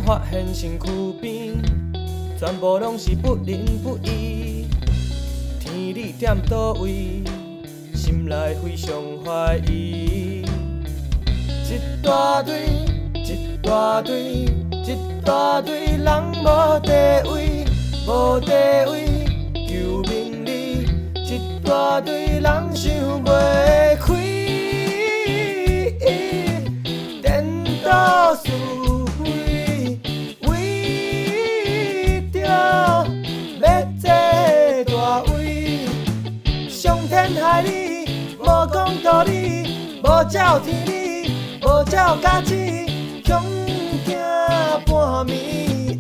发现身躯边，全部拢是不仁不义。天理踮倒位，心内非常怀疑。一大堆，一大堆，一大堆人无地位，无地位求名利，一大堆人想袂开，颠倒是非，为着要坐大位，伤天害理，无讲道理，无照天理，无照家己，恐惊半暝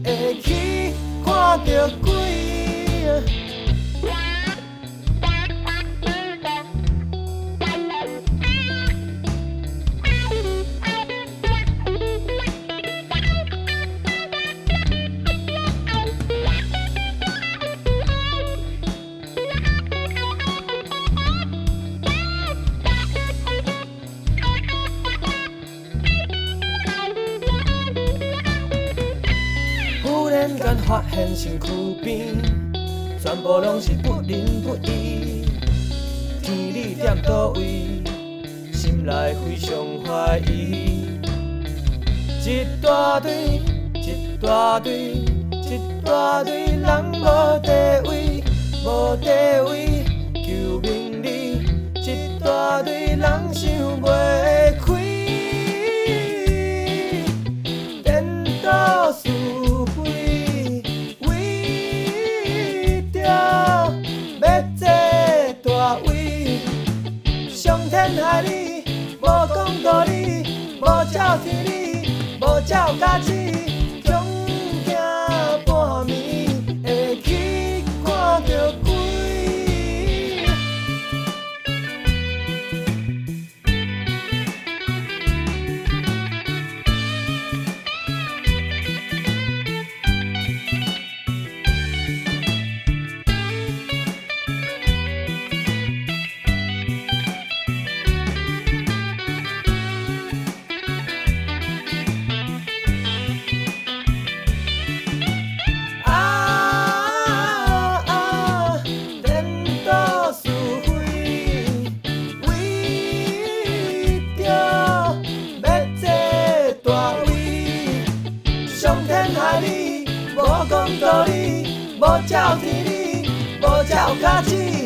会起看着鬼。忽然间发现身躯边，全部拢是不仁不义。天理踮倒位，心内非常怀疑。一大堆，一大堆，一大堆人无地位，无地位求名利，一大堆人想袂开，颠倒是非，为着要坐大位，伤天害理，无讲道理，无照天理，无照家己，恐惊半暝会起看着鬼。伤天害理，无讲道理，无照天理，无照家己，